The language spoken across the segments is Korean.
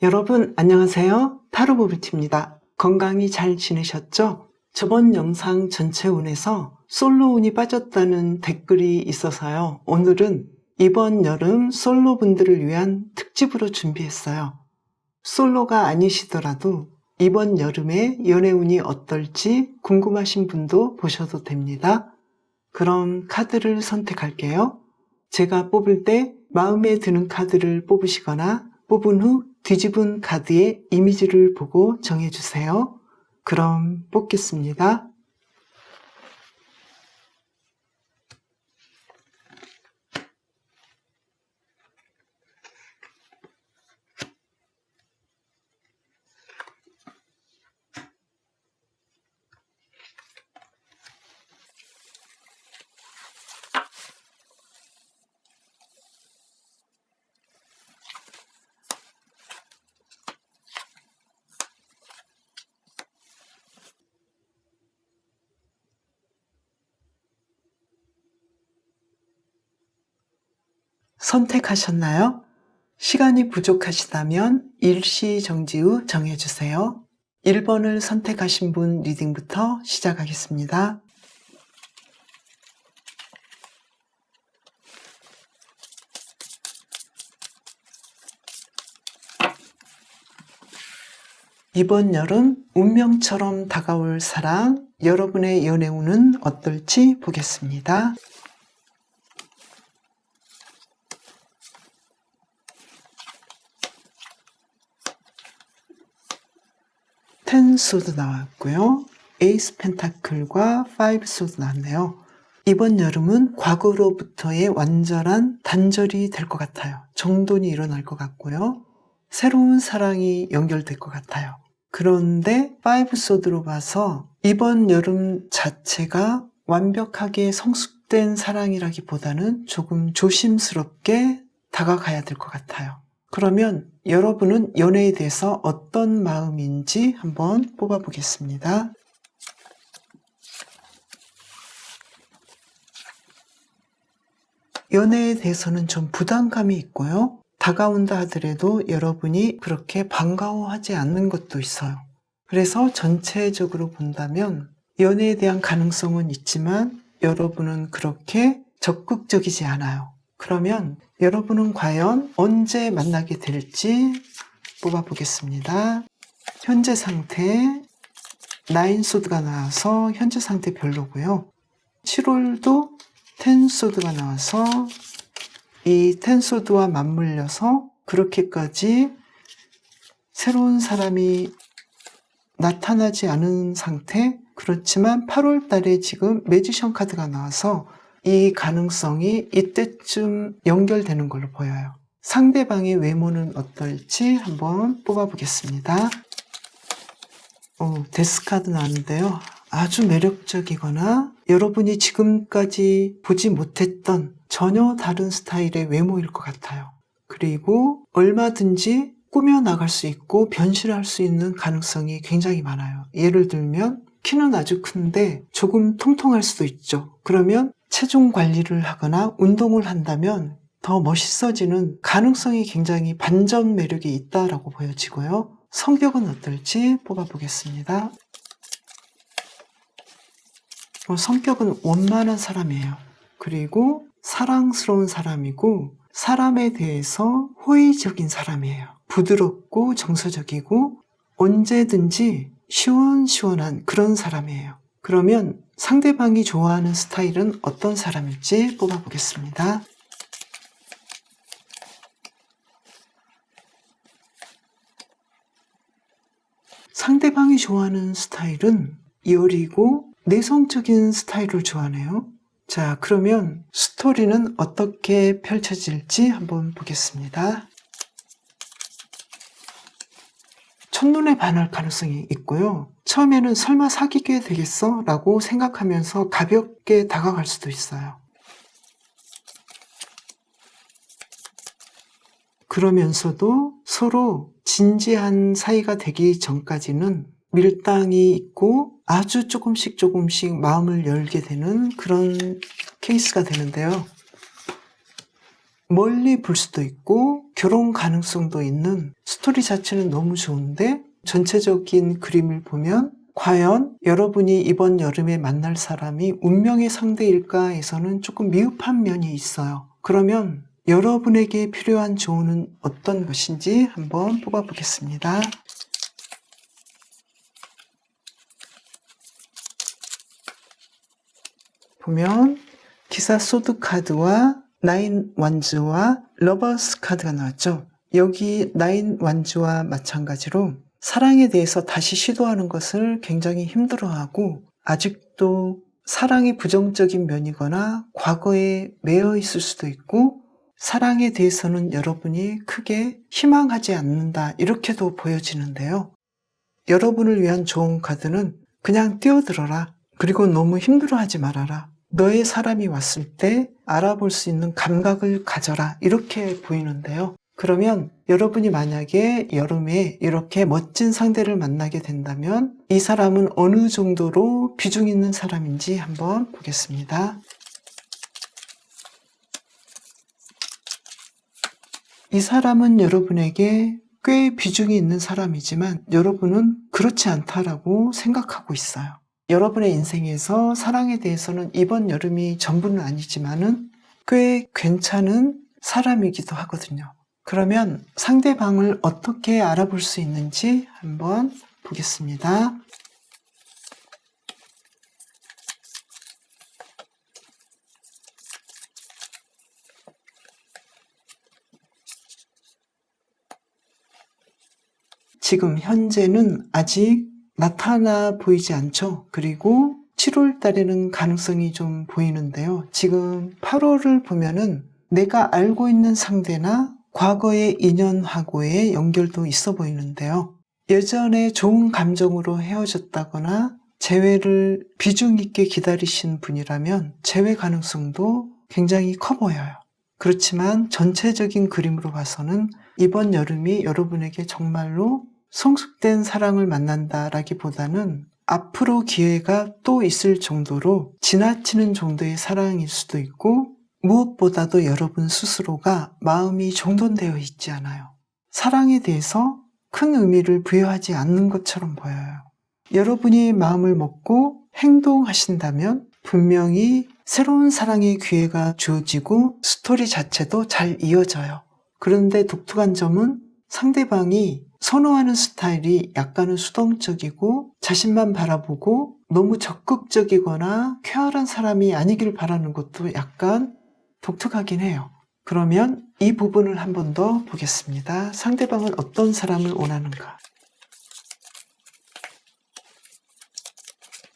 여러분 안녕하세요. 타로보뷰티입니다. 건강히 잘 지내셨죠? 저번 영상 전체 운에서 솔로 운이 빠졌다는 댓글이 있어서요. 오늘은 이번 여름 솔로 분들을 위한 특집으로 준비했어요. 솔로가 아니시더라도 이번 여름에 연애 운이 어떨지 궁금하신 분도 보셔도 됩니다. 그럼 카드를 선택할게요. 제가 뽑을 때 마음에 드는 카드를 뽑으시거나 뽑은 후 뒤집은 카드의 이미지를 보고 정해주세요. 그럼 뽑겠습니다. 선택하셨나요? 시간이 부족하시다면 일시정지 후 정해주세요. 1번을 선택하신 분 리딩부터 시작하겠습니다. 이번 여름 운명처럼 다가올 사랑, 여러분의 연애 운은 어떨지 보겠습니다. 텐 소드 나왔고요. 에이스 펜타클과 파이브 소드 나왔네요. 이번 여름은 과거로부터의 완전한 단절이 될 것 같아요. 정돈이 일어날 것 같고요. 새로운 사랑이 연결될 것 같아요. 그런데 파이브 소드로 봐서 이번 여름 자체가 완벽하게 성숙된 사랑이라기보다는 조금 조심스럽게 다가가야 될 것 같아요. 그러면 여러분은 연애에 대해서 어떤 마음인지 한번 뽑아보겠습니다. 연애에 대해서는 좀 부담감이 있고요. 다가온다 하더라도 여러분이 그렇게 반가워하지 않는 것도 있어요. 그래서 전체적으로 본다면 연애에 대한 가능성은 있지만 여러분은 그렇게 적극적이지 않아요. 그러면 여러분은 과연 언제 만나게 될지 뽑아보겠습니다. 현재 상태, 나인 소드가 나와서 현재 상태 별로고요. 7월도 텐 소드가 나와서 이 텐 소드와 맞물려서 그렇게까지 새로운 사람이 나타나지 않은 상태. 그렇지만 8월 달에 지금 매지션 카드가 나와서 이 가능성이 이때쯤 연결되는 걸로 보여요. 상대방의 외모는 어떨지 한번 뽑아보겠습니다. 데스 카드 나왔는데요. 아주 매력적이거나 여러분이 지금까지 보지 못했던 전혀 다른 스타일의 외모일 것 같아요. 그리고 얼마든지 꾸며나갈 수 있고 변신할 수 있는 가능성이 굉장히 많아요. 예를 들면 키는 아주 큰데 조금 통통할 수도 있죠. 그러면 체중 관리를 하거나 운동을 한다면 더 멋있어지는 가능성이 굉장히 반전 매력이 있다라고 보여지고요. 성격은 어떨지 뽑아보겠습니다. 성격은 원만한 사람이에요. 그리고 사랑스러운 사람이고 사람에 대해서 호의적인 사람이에요. 부드럽고 정서적이고 언제든지 시원시원한 그런 사람이에요. 그러면 상대방이 좋아하는 스타일은 어떤 사람일지 뽑아보겠습니다. 상대방이 좋아하는 스타일은 여리고 내성적인 스타일을 좋아하네요. 자, 그러면 스토리는 어떻게 펼쳐질지 한번 보겠습니다. 첫눈에 반할 가능성이 있고요. 처음에는 설마 사귀게 되겠어? 라고 생각하면서 가볍게 다가갈 수도 있어요. 그러면서도 서로 진지한 사이가 되기 전까지는 밀당이 있고 아주 조금씩 마음을 열게 되는 그런 케이스가 되는데요. 멀리 볼 수도 있고 결혼 가능성도 있는 스토리 자체는 너무 좋은데 전체적인 그림을 보면 과연 여러분이 이번 여름에 만날 사람이 운명의 상대일까 해서는 조금 미흡한 면이 있어요. 그러면 여러분에게 필요한 조언은 어떤 것인지 한번 뽑아보겠습니다. 보면 기사 소드 카드와 나인 완즈와 러버스 카드가 나왔죠. 여기 나인 완즈와 마찬가지로 사랑에 대해서 다시 시도하는 것을 굉장히 힘들어하고 아직도 사랑이 부정적인 면이거나 과거에 매여 있을 수도 있고 사랑에 대해서는 여러분이 크게 희망하지 않는다 이렇게도 보여지는데요. 여러분을 위한 좋은 카드는 그냥 뛰어들어라. 그리고 너무 힘들어하지 말아라. 너의 사람이 왔을 때 알아볼 수 있는 감각을 가져라. 이렇게 보이는데요. 그러면 여러분이 만약에 여름에 이렇게 멋진 상대를 만나게 된다면 이 사람은 어느 정도로 비중 있는 사람인지 한번 보겠습니다. 이 사람은 여러분에게 꽤 비중이 있는 사람이지만 여러분은 그렇지 않다라고 생각하고 있어요. 여러분의 인생에서 사랑에 대해서는 이번 여름이 전부는 아니지만은 꽤 괜찮은 사람이기도 하거든요. 그러면 상대방을 어떻게 알아볼 수 있는지 한번 보겠습니다. 지금 현재는 아직 나타나 보이지 않죠. 그리고 7월 달에는 가능성이 좀 보이는데요. 지금 8월을 보면은 내가 알고 있는 상대나 과거의 인연하고의 연결도 있어 보이는데요. 예전에 좋은 감정으로 헤어졌다거나 재회를 비중 있게 기다리신 분이라면 재회 가능성도 굉장히 커 보여요. 그렇지만 전체적인 그림으로 봐서는 이번 여름이 여러분에게 정말로 성숙된 사랑을 만난다라기보다는 앞으로 기회가 또 있을 정도로 지나치는 정도의 사랑일 수도 있고 무엇보다도 여러분 스스로가 마음이 정돈되어 있지 않아요. 사랑에 대해서 큰 의미를 부여하지 않는 것처럼 보여요. 여러분이 마음을 먹고 행동하신다면 분명히 새로운 사랑의 기회가 주어지고 스토리 자체도 잘 이어져요. 그런데 독특한 점은 상대방이 선호하는 스타일이 약간은 수동적이고 자신만 바라보고 너무 적극적이거나 쾌활한 사람이 아니길 바라는 것도 약간 독특하긴 해요. 그러면 이 부분을 한 번 더 보겠습니다. 상대방은 어떤 사람을 원하는가?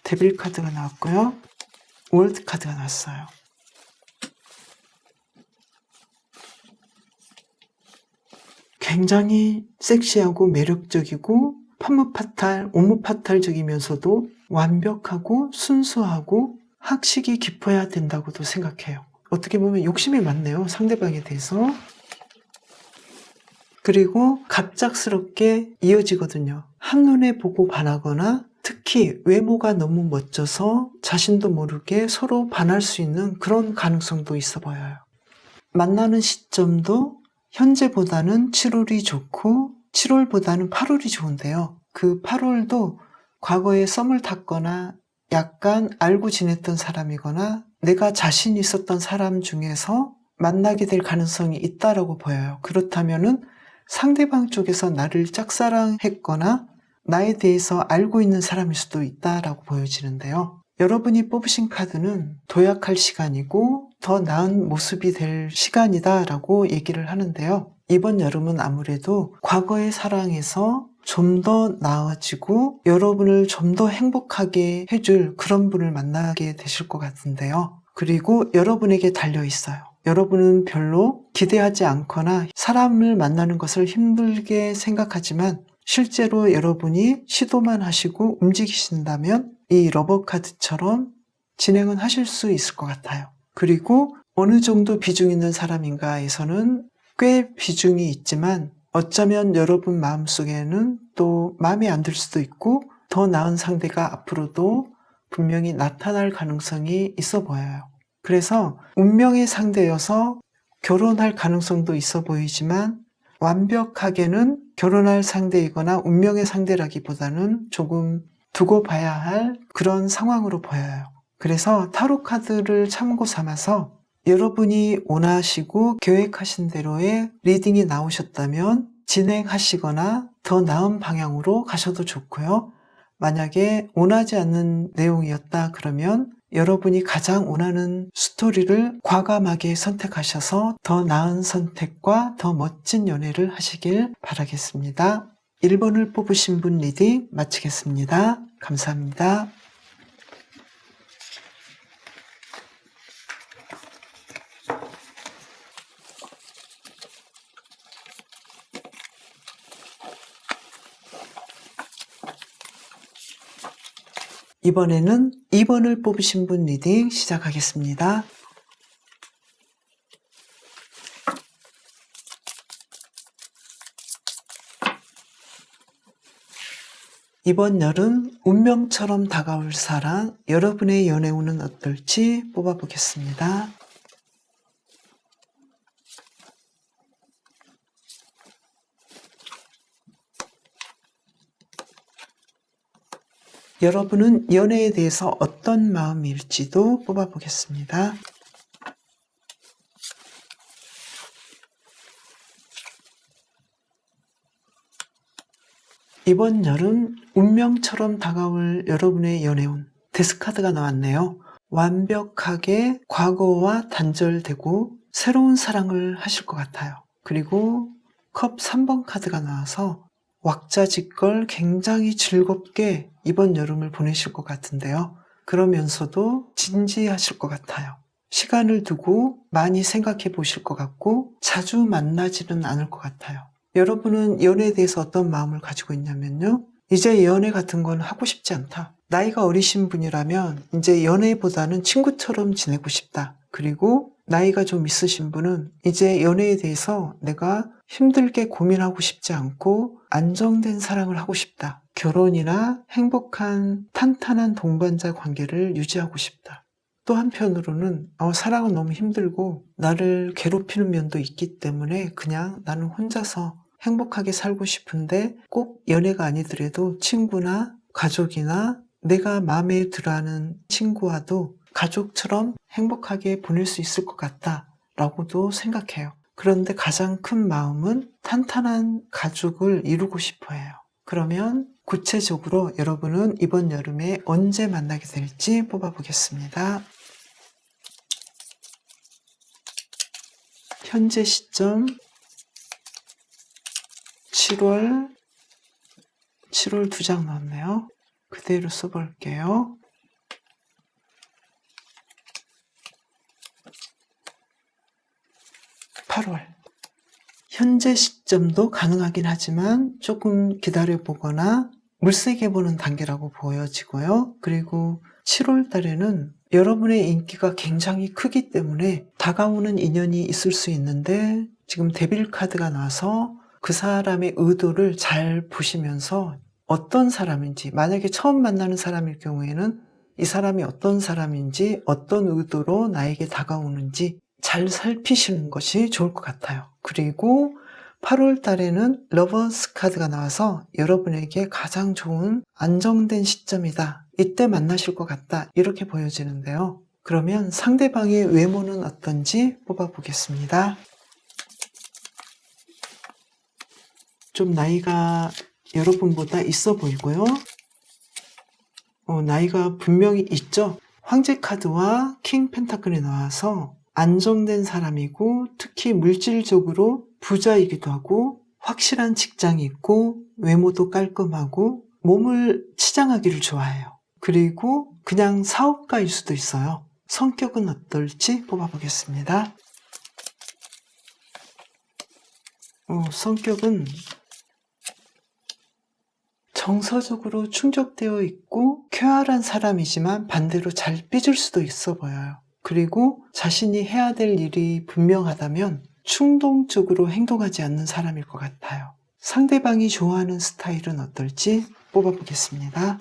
데빌 카드가 나왔고요. 월드 카드가 나왔어요. 굉장히 섹시하고 매력적이고 판무파탈, 오무파탈적이면서도 완벽하고 순수하고 학식이 깊어야 된다고도 생각해요. 어떻게 보면 욕심이 많네요. 상대방에 대해서. 그리고 갑작스럽게 이어지거든요. 한눈에 보고 반하거나 특히 외모가 너무 멋져서 자신도 모르게 서로 반할 수 있는 그런 가능성도 있어 보여요. 만나는 시점도 현재보다는 7월이 좋고 7월보다는 8월이 좋은데요. 그 8월도 과거에 썸을 탔거나 약간 알고 지냈던 사람이거나 내가 자신 있었던 사람 중에서 만나게 될 가능성이 있다라고 보여요. 그렇다면은 상대방 쪽에서 나를 짝사랑했거나 나에 대해서 알고 있는 사람일 수도 있다라고 보여지는데요. 여러분이 뽑으신 카드는 도약할 시간이고 더 나은 모습이 될 시간이다라고 얘기를 하는데요. 이번 여름은 아무래도 과거의 사랑에서 좀 더 나아지고 여러분을 좀 더 행복하게 해줄 그런 분을 만나게 되실 것 같은데요. 그리고 여러분에게 달려있어요. 여러분은 별로 기대하지 않거나 사람을 만나는 것을 힘들게 생각하지만 실제로 여러분이 시도만 하시고 움직이신다면 이 러버 카드처럼 진행은 하실 수 있을 것 같아요. 그리고 어느 정도 비중 있는 사람인가에서는 꽤 비중이 있지만 어쩌면 여러분 마음속에는 또 마음에 안 들 수도 있고 더 나은 상대가 앞으로도 분명히 나타날 가능성이 있어 보여요. 그래서 운명의 상대여서 결혼할 가능성도 있어 보이지만 완벽하게는 결혼할 상대이거나 운명의 상대라기보다는 조금 두고 봐야 할 그런 상황으로 보여요. 그래서 타로 카드를 참고 삼아서 여러분이 원하시고 계획하신 대로의 리딩이 나오셨다면 진행하시거나 더 나은 방향으로 가셔도 좋고요. 만약에 원하지 않는 내용이었다 그러면 여러분이 가장 원하는 스토리를 과감하게 선택하셔서 더 나은 선택과 더 멋진 연애를 하시길 바라겠습니다. 1번을 뽑으신 분 리딩 마치겠습니다. 감사합니다. 이번에는 2번을 뽑으신 분 리딩 시작하겠습니다. 이번 여름 운명처럼 다가올 사랑, 여러분의 연애 운은 어떨지 뽑아보겠습니다. 여러분은 연애에 대해서 어떤 마음일지도 뽑아보겠습니다. 이번 여름 운명처럼 다가올 여러분의 연애운 데스카드가 나왔네요. 완벽하게 과거와 단절되고 새로운 사랑을 하실 것 같아요. 그리고 컵 3번 카드가 나와서 왁자지껄 굉장히 즐겁게 이번 여름을 보내실 것 같은데요. 그러면서도 진지하실 것 같아요. 시간을 두고 많이 생각해 보실 것 같고 자주 만나지는 않을 것 같아요. 여러분은 연애에 대해서 어떤 마음을 가지고 있냐면요. 이제 연애 같은 건 하고 싶지 않다. 나이가 어리신 분이라면 이제 연애보다는 친구처럼 지내고 싶다. 그리고 나이가 좀 있으신 분은 이제 연애에 대해서 내가 힘들게 고민하고 싶지 않고 안정된 사랑을 하고 싶다. 결혼이나 행복한 탄탄한 동반자 관계를 유지하고 싶다. 또 한편으로는 사랑은 너무 힘들고 나를 괴롭히는 면도 있기 때문에 그냥 나는 혼자서 행복하게 살고 싶은데 꼭 연애가 아니더라도 친구나 가족이나 내가 마음에 들어하는 친구와도 가족처럼 행복하게 보낼 수 있을 것 같다라고도 생각해요. 그런데 가장 큰 마음은 탄탄한 가족을 이루고 싶어 해요. 그러면 구체적으로 여러분은 이번 여름에 언제 만나게 될지 뽑아보겠습니다. 현재 시점 7월 2장 나왔네요. 그대로 써볼게요. 8월. 현재 시점도 가능하긴 하지만 조금 기다려보거나 물색해보는 단계라고 보여지고요. 그리고 7월 달에는 여러분의 인기가 굉장히 크기 때문에 다가오는 인연이 있을 수 있는데 지금 데빌 카드가 나와서 그 사람의 의도를 잘 보시면서 어떤 사람인지, 만약에 처음 만나는 사람일 경우에는 이 사람이 어떤 사람인지, 어떤 의도로 나에게 다가오는지 잘 살피시는 것이 좋을 것 같아요. 그리고 8월 달에는 러버스 카드가 나와서 여러분에게 가장 좋은 안정된 시점이다. 이때 만나실 것 같다. 이렇게 보여지는데요. 그러면 상대방의 외모는 어떤지 뽑아보겠습니다. 좀 나이가 여러분보다 있어 보이고요. 나이가 분명히 있죠. 황제 카드와 킹 펜타클이 나와서 안정된 사람이고 특히 물질적으로 부자이기도 하고 확실한 직장이 있고 외모도 깔끔하고 몸을 치장하기를 좋아해요. 그리고 그냥 사업가일 수도 있어요. 성격은 어떨지 뽑아보겠습니다. 성격은 정서적으로 충족되어 있고 쾌활한 사람이지만 반대로 잘 삐질 수도 있어 보여요. 그리고 자신이 해야 될 일이 분명하다면 충동적으로 행동하지 않는 사람일 것 같아요. 상대방이 좋아하는 스타일은 어떨지 뽑아보겠습니다.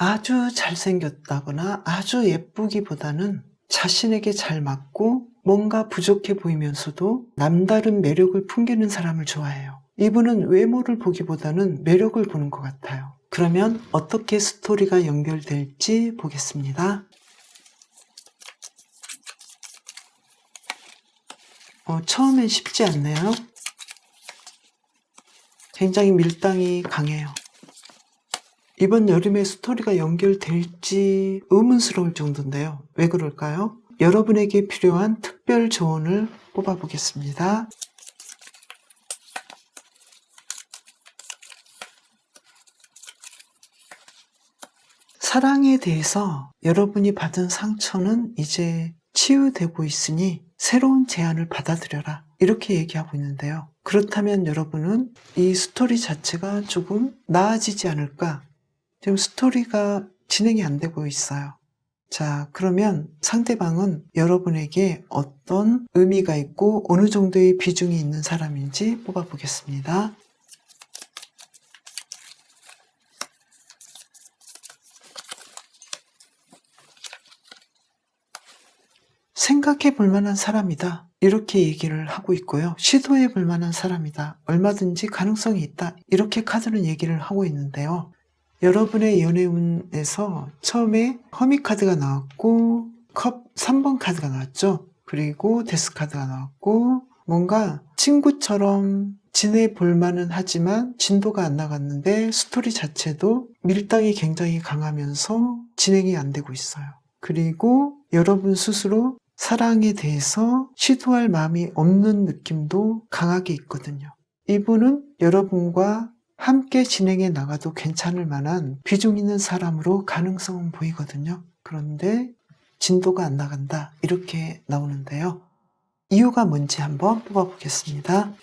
아주 잘생겼다거나 아주 예쁘기보다는 자신에게 잘 맞고 뭔가 부족해 보이면서도 남다른 매력을 풍기는 사람을 좋아해요. 이분은 외모를 보기보다는 매력을 보는 것 같아요. 그러면 어떻게 스토리가 연결될지 보겠습니다. 처음엔 쉽지 않네요. 굉장히 밀당이 강해요. 이번 여름에 스토리가 연결될지 의문스러울 정도인데요. 왜 그럴까요? 여러분에게 필요한 특별 조언을 뽑아보겠습니다. 사랑에 대해서 여러분이 받은 상처는 이제 치유되고 있으니 새로운 제안을 받아들여라. 이렇게 얘기하고 있는데요. 그렇다면 여러분은 이 스토리 자체가 조금 나아지지 않을까? 지금 스토리가 진행이 안 되고 있어요. 자, 그러면 상대방은 여러분에게 어떤 의미가 있고 어느 정도의 비중이 있는 사람인지 뽑아보겠습니다. 생각해 볼 만한 사람이다. 이렇게 얘기를 하고 있고요. 시도해 볼 만한 사람이다. 얼마든지 가능성이 있다. 이렇게 카드는 얘기를 하고 있는데요. 여러분의 연애운에서 처음에 허미 카드가 나왔고 컵 3번 카드가 나왔죠. 그리고 데스 카드가 나왔고 뭔가 친구처럼 지내볼 만은 하지만 진도가 안 나갔는데 스토리 자체도 밀당이 굉장히 강하면서 진행이 안 되고 있어요. 그리고 여러분 스스로 사랑에 대해서 시도할 마음이 없는 느낌도 강하게 있거든요. 이분은 여러분과 함께 진행해 나가도 괜찮을 만한 비중 있는 사람으로 가능성은 보이거든요. 그런데 진도가 안 나간다. 이렇게 나오는데요. 이유가 뭔지 한번 뽑아보겠습니다.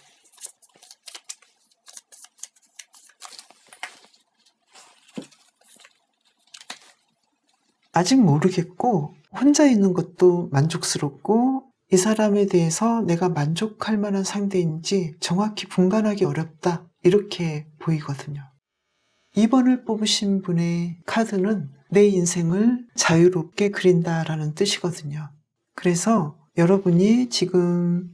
아직 모르겠고 혼자 있는 것도 만족스럽고 이 사람에 대해서 내가 만족할 만한 상대인지 정확히 분간하기 어렵다. 이렇게 보이거든요. 2번을 뽑으신 분의 카드는 내 인생을 자유롭게 그린다라는 뜻이거든요. 그래서 여러분이 지금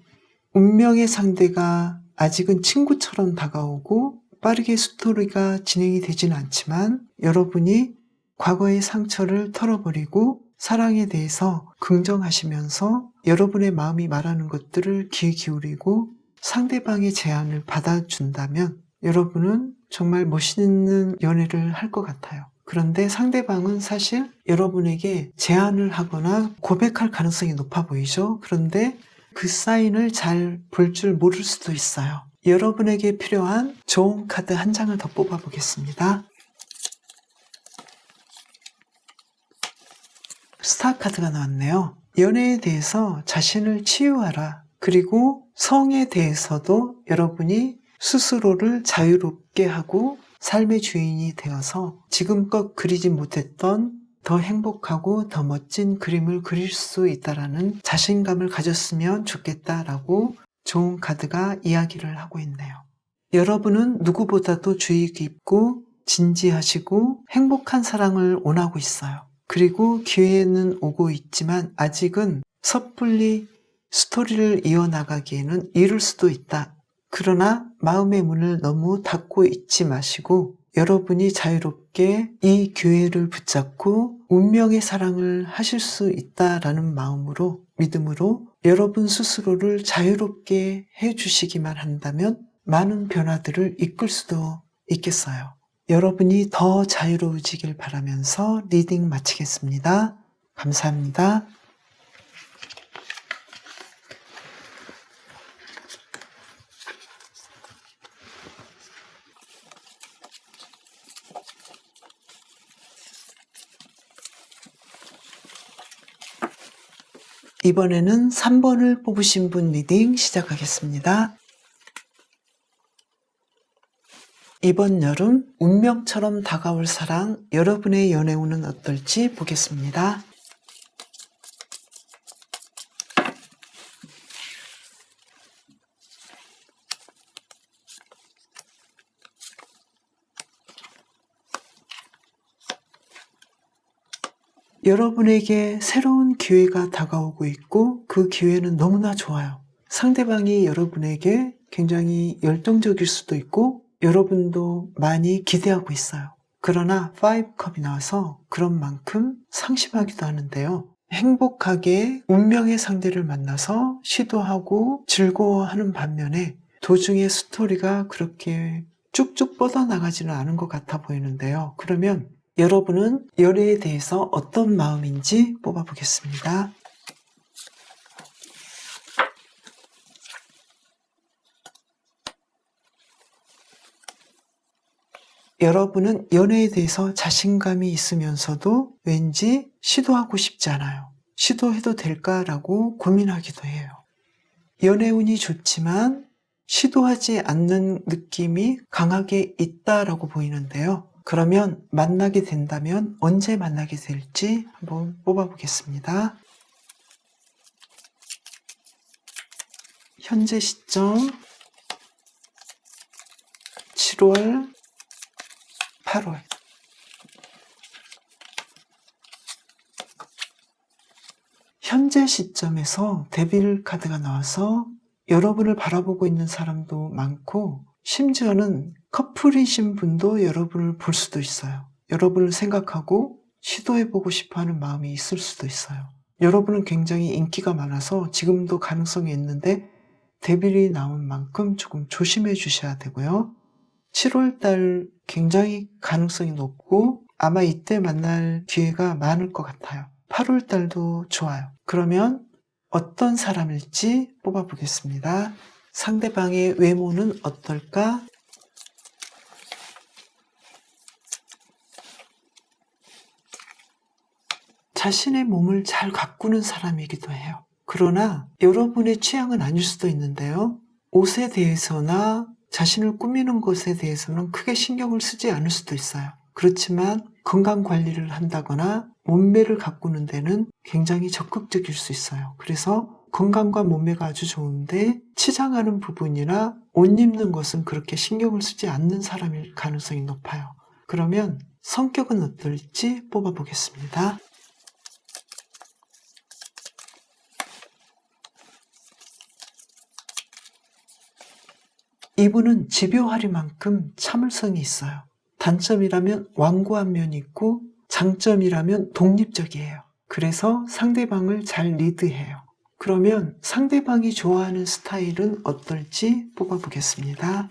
운명의 상대가 아직은 친구처럼 다가오고 빠르게 스토리가 진행이 되지는 않지만 여러분이 과거의 상처를 털어버리고 사랑에 대해서 긍정하시면서 여러분의 마음이 말하는 것들을 귀 기울이고 상대방의 제안을 받아준다면 여러분은 정말 멋있는 연애를 할 것 같아요. 그런데 상대방은 사실 여러분에게 제안을 하거나 고백할 가능성이 높아 보이죠? 그런데 그 사인을 잘 볼 줄 모를 수도 있어요. 여러분에게 필요한 좋은 카드 한 장을 더 뽑아보겠습니다. 스타 카드가 나왔네요. 연애에 대해서 자신을 치유하라. 그리고 성에 대해서도 여러분이 스스로를 자유롭게 하고 삶의 주인이 되어서 지금껏 그리지 못했던 더 행복하고 더 멋진 그림을 그릴 수 있다라는 자신감을 가졌으면 좋겠다라고 좋은 카드가 이야기를 하고 있네요. 여러분은 누구보다도 주의 깊고 진지하시고 행복한 사랑을 원하고 있어요. 그리고 기회는 오고 있지만 아직은 섣불리 스토리를 이어나가기에는 이를 수도 있다. 그러나 마음의 문을 너무 닫고 있지 마시고 여러분이 자유롭게 이 기회를 붙잡고 운명의 사랑을 하실 수 있다라는 마음으로 믿음으로 여러분 스스로를 자유롭게 해주시기만 한다면 많은 변화들을 이끌 수도 있겠어요. 여러분이 더 자유로워지길 바라면서 리딩 마치겠습니다. 감사합니다. 이번에는 3번을 뽑으신 분 리딩 시작하겠습니다. 이번 여름 운명처럼 다가올 사랑, 여러분의 연애운은 어떨지 보겠습니다. 여러분에게 새로운 기회가 다가오고 있고 그 기회는 너무나 좋아요. 상대방이 여러분에게 굉장히 열정적일 수도 있고 여러분도 많이 기대하고 있어요. 그러나 5컵이 나와서 그런 만큼 상심하기도 하는데요. 행복하게 운명의 상대를 만나서 시도하고 즐거워하는 반면에 도중에 스토리가 그렇게 쭉쭉 뻗어나가지는 않은 것 같아 보이는데요. 그러면 여러분은 연애에 대해서 어떤 마음인지 뽑아보겠습니다. 여러분은 연애에 대해서 자신감이 있으면서도 왠지 시도하고 싶지 않아요. 시도해도 될까라고 고민하기도 해요. 연애운이 좋지만 시도하지 않는 느낌이 강하게 있다라고 보이는데요. 그러면 만나게 된다면 언제 만나게 될지 한번 뽑아보겠습니다. 현재 시점 7월, 8월. 현재 시점에서 데빌 카드가 나와서 여러분을 바라보고 있는 사람도 많고 심지어는 커플이신 분도 여러분을 볼 수도 있어요. 여러분을 생각하고 시도해보고 싶어하는 마음이 있을 수도 있어요. 여러분은 굉장히 인기가 많아서 지금도 가능성이 있는데 데빌이 나온 만큼 조금 조심해 주셔야 되고요. 7월달 굉장히 가능성이 높고 아마 이때 만날 기회가 많을 것 같아요. 8월달도 좋아요. 그러면 어떤 사람일지 뽑아보겠습니다. 상대방의 외모는 어떨까? 자신의 몸을 잘 가꾸는 사람이기도 해요. 그러나 여러분의 취향은 아닐 수도 있는데요. 옷에 대해서나 자신을 꾸미는 것에 대해서는 크게 신경을 쓰지 않을 수도 있어요. 그렇지만 건강 관리를 한다거나 몸매를 가꾸는 데는 굉장히 적극적일 수 있어요. 그래서 건강과 몸매가 아주 좋은데 치장하는 부분이나 옷 입는 것은 그렇게 신경을 쓰지 않는 사람일 가능성이 높아요. 그러면 성격은 어떨지 뽑아보겠습니다. 이분은 집요하리만큼 참을성이 있어요. 단점이라면 완고한 면이 있고 장점이라면 독립적이에요. 그래서 상대방을 잘 리드해요. 그러면 상대방이 좋아하는 스타일은 어떨지 뽑아보겠습니다.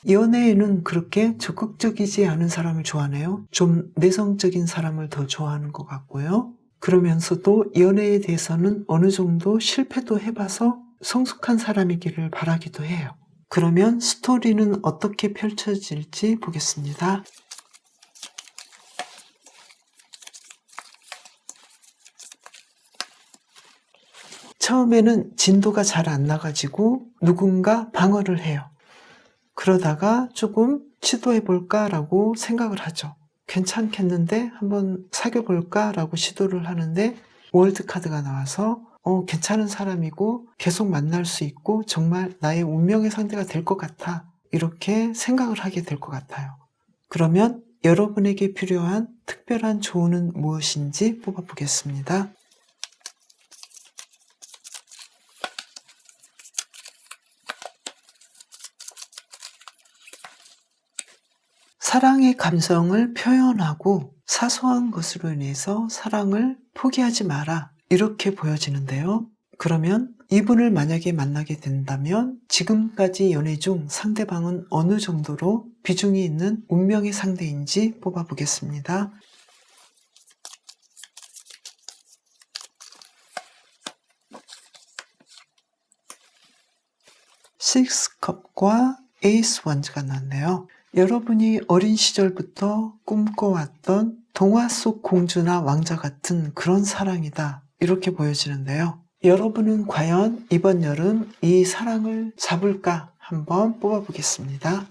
연애에는 그렇게 적극적이지 않은 사람을 좋아하네요. 좀 내성적인 사람을 더 좋아하는 것 같고요. 그러면서도 연애에 대해서는 어느 정도 실패도 해봐서 성숙한 사람이기를 바라기도 해요. 그러면 스토리는 어떻게 펼쳐질지 보겠습니다. 처음에는 진도가 잘 안 나가지고 누군가 방어를 해요. 그러다가 조금 시도해볼까라고 생각을 하죠. 괜찮겠는데 한번 사귀어볼까라고 시도를 하는데 월드카드가 나와서 괜찮은 사람이고 계속 만날 수 있고 정말 나의 운명의 상대가 될 것 같아. 이렇게 생각을 하게 될 것 같아요. 그러면 여러분에게 필요한 특별한 조언은 무엇인지 뽑아보겠습니다. 사랑의 감성을 표현하고 사소한 것으로 인해서 사랑을 포기하지 마라. 이렇게 보여지는데요. 그러면 이분을 만약에 만나게 된다면 지금까지 연애 중 상대방은 어느 정도로 비중이 있는 운명의 상대인지 뽑아보겠습니다. 식스컵과 에이스 원즈가 나왔네요. 여러분이 어린 시절부터 꿈꿔왔던 동화 속 공주나 왕자 같은 그런 사랑이다. 이렇게 보여지는데요. 여러분은 과연 이번 여름 이 사랑을 잡을까? 한번 뽑아보겠습니다.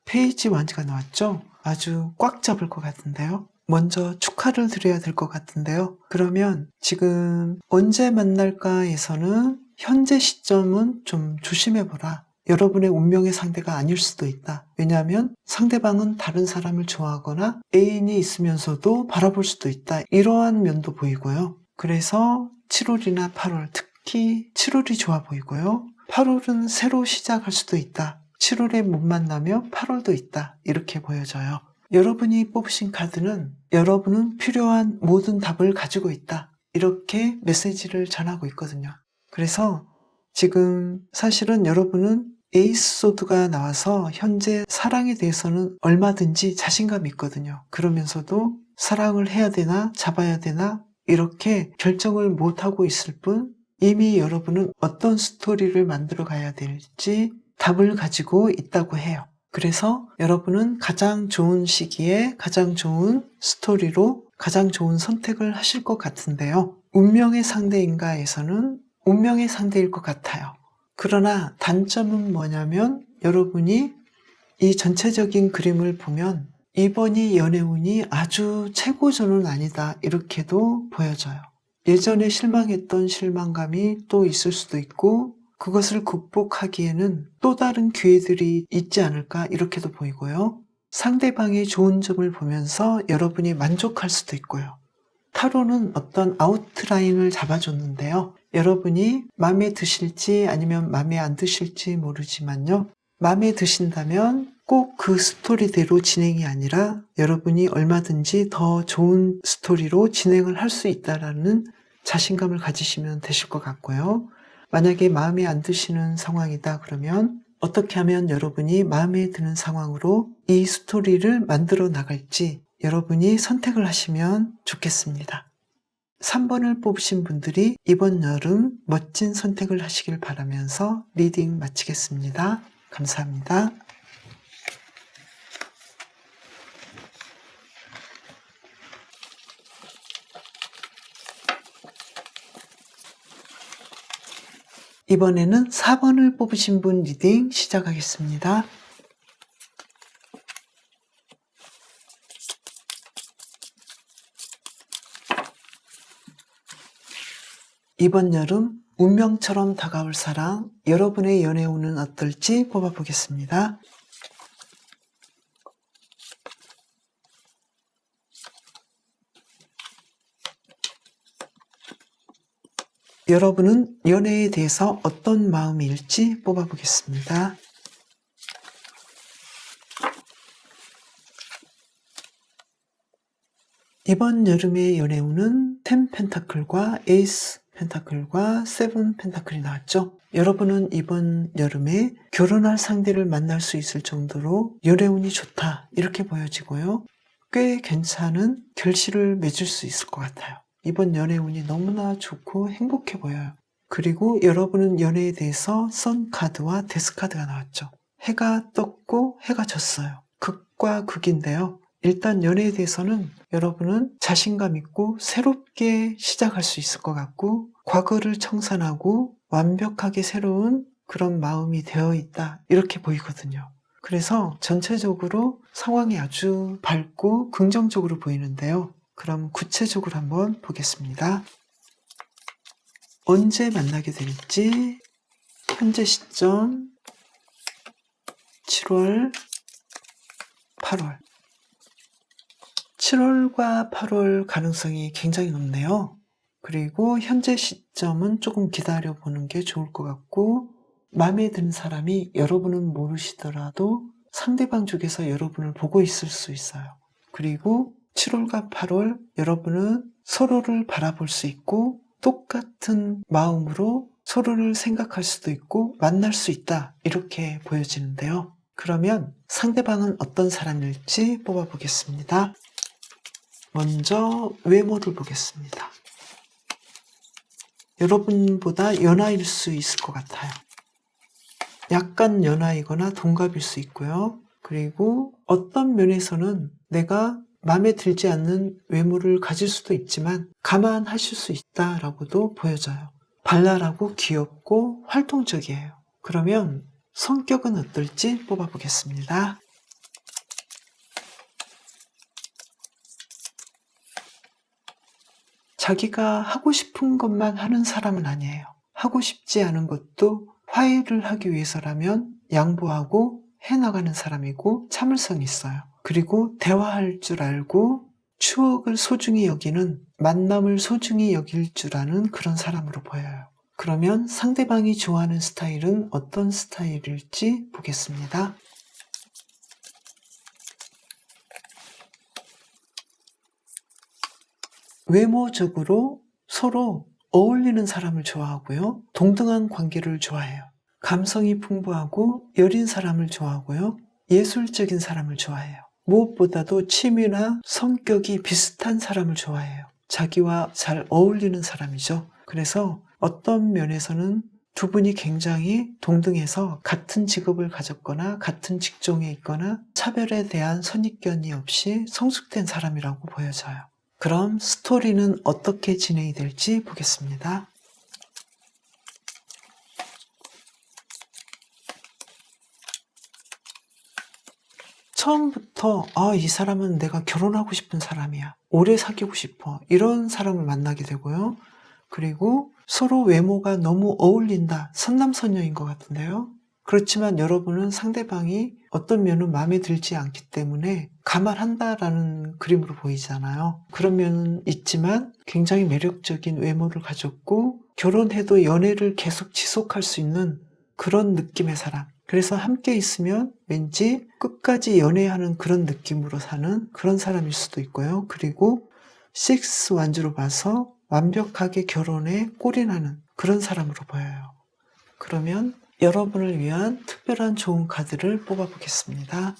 페이지 원즈가 나왔죠? 아주 꽉 잡을 것 같은데요. 먼저 축하를 드려야 될 것 같은데요. 그러면 지금 언제 만날까에서는 현재 시점은 좀 조심해보라. 여러분의 운명의 상대가 아닐 수도 있다. 왜냐하면 상대방은 다른 사람을 좋아하거나 애인이 있으면서도 바라볼 수도 있다. 이러한 면도 보이고요. 그래서 7월이나 8월, 특히 7월이 좋아 보이고요. 8월은 새로 시작할 수도 있다. 7월에 못 만나면 8월도 있다. 이렇게 보여져요. 여러분이 뽑으신 카드는 여러분은 필요한 모든 답을 가지고 있다. 이렇게 메시지를 전하고 있거든요. 그래서 지금 사실은 여러분은 에이스 소드가 나와서 현재 사랑에 대해서는 얼마든지 자신감이 있거든요. 그러면서도 사랑을 해야 되나 잡아야 되나 이렇게 결정을 못하고 있을 뿐 이미 여러분은 어떤 스토리를 만들어 가야 될지 답을 가지고 있다고 해요. 그래서 여러분은 가장 좋은 시기에 가장 좋은 스토리로 가장 좋은 선택을 하실 것 같은데요. 운명의 상대인가에서는 운명의 상대일 것 같아요. 그러나 단점은 뭐냐면 여러분이 이 전체적인 그림을 보면 이번이 연애운이 아주 최고조는 아니다 이렇게도 보여져요. 예전에 실망했던 실망감이 또 있을 수도 있고 그것을 극복하기에는 또 다른 기회들이 있지 않을까 이렇게도 보이고요. 상대방의 좋은 점을 보면서 여러분이 만족할 수도 있고요. 타로는 어떤 아웃라인을 잡아줬는데요. 여러분이 마음에 드실지 아니면 마음에 안 드실지 모르지만요. 마음에 드신다면 꼭 그 스토리대로 진행이 아니라 여러분이 얼마든지 더 좋은 스토리로 진행을 할 수 있다라는 자신감을 가지시면 되실 것 같고요. 만약에 마음에 안 드시는 상황이다 그러면 어떻게 하면 여러분이 마음에 드는 상황으로 이 스토리를 만들어 나갈지 여러분이 선택을 하시면 좋겠습니다. 3번을 뽑으신 분들이 이번 여름 멋진 선택을 하시길 바라면서 리딩 마치겠습니다. 감사합니다. 이번에는 4번을 뽑으신 분 리딩 시작하겠습니다. 이번 여름 운명처럼 다가올 사랑, 여러분의 연애운은 어떨지 뽑아보겠습니다. 여러분은 연애에 대해서 어떤 마음일지 뽑아보겠습니다. 이번 여름의 연애운은 10 펜타클과 에이스 펜타클과 7 펜타클이 나왔죠. 여러분은 이번 여름에 결혼할 상대를 만날 수 있을 정도로 연애운이 좋다 이렇게 보여지고요. 꽤 괜찮은 결실을 맺을 수 있을 것 같아요. 이번 연애운이 너무나 좋고 행복해 보여요. 그리고 여러분은 연애에 대해서 선 카드와 데스 카드가 나왔죠. 해가 떴고 해가 졌어요. 극과 극인데요. 일단 연애에 대해서는 여러분은 자신감 있고 새롭게 시작할 수 있을 것 같고 과거를 청산하고 완벽하게 새로운 그런 마음이 되어 있다 이렇게 보이거든요. 그래서 전체적으로 상황이 아주 밝고 긍정적으로 보이는데요. 그럼 구체적으로 한번 보겠습니다. 언제 만나게 될지, 현재 시점, 7월, 8월. 7월과 8월 가능성이 굉장히 높네요. 그리고 현재 시점은 조금 기다려보는 게 좋을 것 같고 마음에 드는 사람이 여러분은 모르시더라도 상대방 쪽에서 여러분을 보고 있을 수 있어요. 그리고 7월과 8월 여러분은 서로를 바라볼 수 있고 똑같은 마음으로 서로를 생각할 수도 있고 만날 수 있다 이렇게 보여지는데요. 그러면 상대방은 어떤 사람일지 뽑아보겠습니다. 먼저 외모를 보겠습니다. 여러분보다 연하일 수 있을 것 같아요. 약간 연하이거나 동갑일 수 있고요. 그리고 어떤 면에서는 내가 마음에 들지 않는 외모를 가질 수도 있지만 감안하실 수 있다라고도 보여져요. 발랄하고 귀엽고 활동적이에요. 그러면 성격은 어떨지 뽑아보겠습니다. 자기가 하고 싶은 것만 하는 사람은 아니에요. 하고 싶지 않은 것도 화해를 하기 위해서라면 양보하고 해나가는 사람이고 참을성이 있어요. 그리고 대화할 줄 알고 추억을 소중히 여기는, 만남을 소중히 여길 줄 아는 그런 사람으로 보여요. 그러면 상대방이 좋아하는 스타일은 어떤 스타일일지 보겠습니다. 외모적으로 서로 어울리는 사람을 좋아하고요. 동등한 관계를 좋아해요. 감성이 풍부하고 여린 사람을 좋아하고요. 예술적인 사람을 좋아해요. 무엇보다도 취미나 성격이 비슷한 사람을 좋아해요. 자기와 잘 어울리는 사람이죠. 그래서 어떤 면에서는 두 분이 굉장히 동등해서 같은 직업을 가졌거나 같은 직종에 있거나 차별에 대한 선입견이 없이 성숙된 사람이라고 보여져요. 그럼 스토리는 어떻게 진행이 될지 보겠습니다. 처음부터 이 사람은 내가 결혼하고 싶은 사람이야, 오래 사귀고 싶어, 이런 사람을 만나게 되고요. 그리고 서로 외모가 너무 어울린다, 선남선녀인 것 같은데요. 그렇지만 여러분은 상대방이 어떤 면은 마음에 들지 않기 때문에 감안한다라는 그림으로 보이잖아요. 그런 면은 있지만 굉장히 매력적인 외모를 가졌고 결혼해도 연애를 계속 지속할 수 있는 그런 느낌의 사람. 그래서 함께 있으면 왠지 끝까지 연애하는 그런 느낌으로 사는 그런 사람일 수도 있고요. 그리고 식스 완주로 봐서 완벽하게 결혼에 꼴이나는 그런 사람으로 보여요. 그러면 여러분을 위한 특별한 좋은 카드를 뽑아보겠습니다.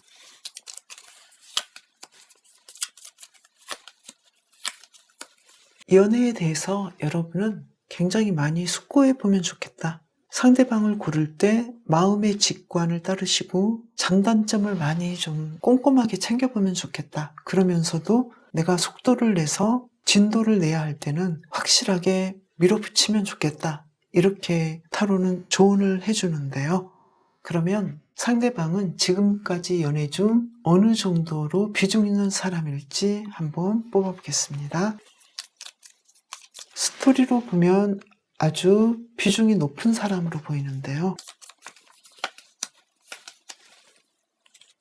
연애에 대해서 여러분은 굉장히 많이 숙고해보면 좋겠다. 상대방을 고를 때 마음의 직관을 따르시고 장단점을 많이 좀 꼼꼼하게 챙겨보면 좋겠다. 그러면서도 내가 속도를 내서 진도를 내야 할 때는 확실하게 밀어붙이면 좋겠다. 이렇게 타로는 조언을 해주는데요. 그러면 상대방은 지금까지 연애 중 어느 정도로 비중 있는 사람일지 한번 뽑아보겠습니다. 스토리로 보면 아주 비중이 높은 사람으로 보이는데요.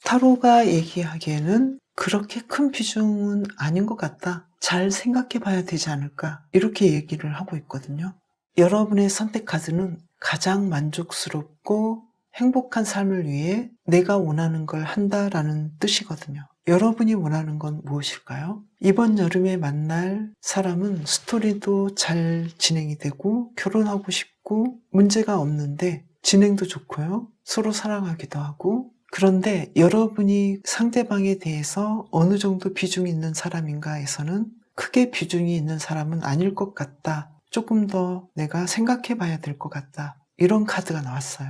타로가 얘기하기에는 그렇게 큰 비중은 아닌 것 같다, 잘 생각해 봐야 되지 않을까, 이렇게 얘기를 하고 있거든요. 여러분의 선택 카드는 가장 만족스럽고 행복한 삶을 위해 내가 원하는 걸 한다라는 뜻이거든요. 여러분이 원하는 건 무엇일까요? 이번 여름에 만날 사람은 스토리도 잘 진행이 되고 결혼하고 싶고 문제가 없는데 진행도 좋고요. 서로 사랑하기도 하고. 그런데 여러분이 상대방에 대해서 어느 정도 비중이 있는 사람인가에서는 크게 비중이 있는 사람은 아닐 것 같다. 조금 더 내가 생각해 봐야 될 것 같다. 이런 카드가 나왔어요.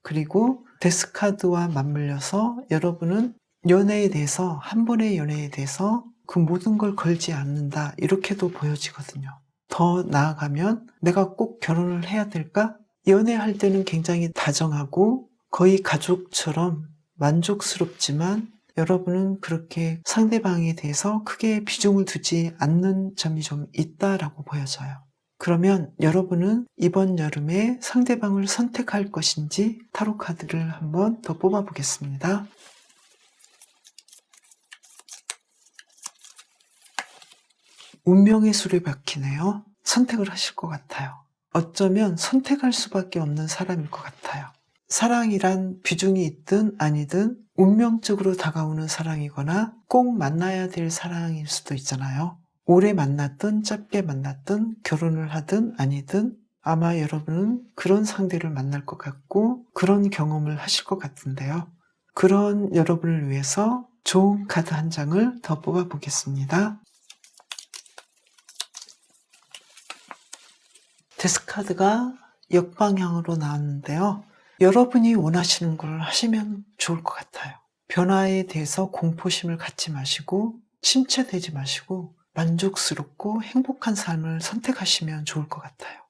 그리고 데스카드와 맞물려서 여러분은 연애에 대해서, 한 번의 연애에 대해서 그 모든 걸 걸지 않는다, 이렇게도 보여지거든요. 더 나아가면 내가 꼭 결혼을 해야 될까? 연애할 때는 굉장히 다정하고 거의 가족처럼 만족스럽지만 여러분은 그렇게 상대방에 대해서 크게 비중을 두지 않는 점이 좀 있다라고 보여져요. 그러면 여러분은 이번 여름에 상대방을 선택할 것인지 타로 카드를 한번 더 뽑아보겠습니다. 운명의 수레바퀴네요. 선택을 하실 것 같아요. 어쩌면 선택할 수밖에 없는 사람일 것 같아요. 사랑이란 비중이 있든 아니든 운명적으로 다가오는 사랑이거나 꼭 만나야 될 사랑일 수도 있잖아요. 오래 만났든 짧게 만났든 결혼을 하든 아니든 아마 여러분은 그런 상대를 만날 것 같고 그런 경험을 하실 것 같은데요. 그런 여러분을 위해서 좋은 카드 한 장을 더 뽑아보겠습니다. 데스카드가 역방향으로 나왔는데요. 여러분이 원하시는 걸 하시면 좋을 것 같아요. 변화에 대해서 공포심을 갖지 마시고 침체되지 마시고 만족스럽고 행복한 삶을 선택하시면 좋을 것 같아요.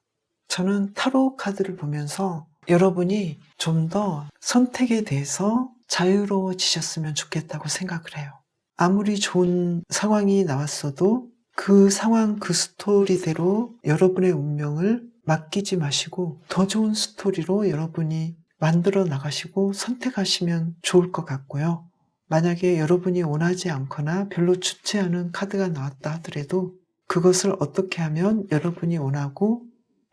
저는 타로 카드를 보면서 여러분이 좀 더 선택에 대해서 자유로워지셨으면 좋겠다고 생각을 해요. 아무리 좋은 상황이 나왔어도 그 상황, 그 스토리대로 여러분의 운명을 맡기지 마시고 더 좋은 스토리로 여러분이 만들어 나가시고 선택하시면 좋을 것 같고요. 만약에 여러분이 원하지 않거나 별로 좋지 않은 카드가 나왔다 하더라도 그것을 어떻게 하면 여러분이 원하고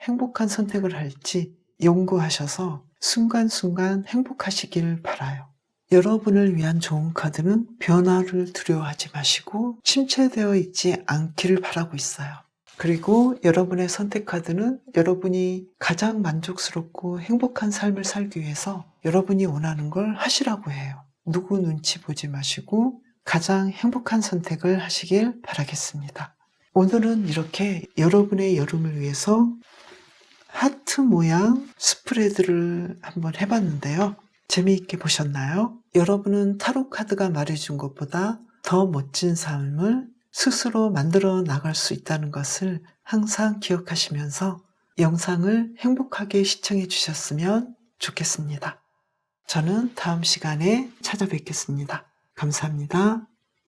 행복한 선택을 할지 연구하셔서 순간순간 행복하시길 바라요. 여러분을 위한 좋은 카드는 변화를 두려워하지 마시고 침체되어 있지 않기를 바라고 있어요. 그리고 여러분의 선택 카드는 여러분이 가장 만족스럽고 행복한 삶을 살기 위해서 여러분이 원하는 걸 하시라고 해요. 누구 눈치 보지 마시고 가장 행복한 선택을 하시길 바라겠습니다. 오늘은 이렇게 여러분의 여름을 위해서 하트 모양 스프레드를 한번 해봤는데요. 재미있게 보셨나요? 여러분은 타로 카드가 말해준 것보다 더 멋진 삶을 스스로 만들어 나갈 수 있다는 것을 항상 기억하시면서 영상을 행복하게 시청해 주셨으면 좋겠습니다. 저는 다음 시간에 찾아뵙겠습니다. 감사합니다.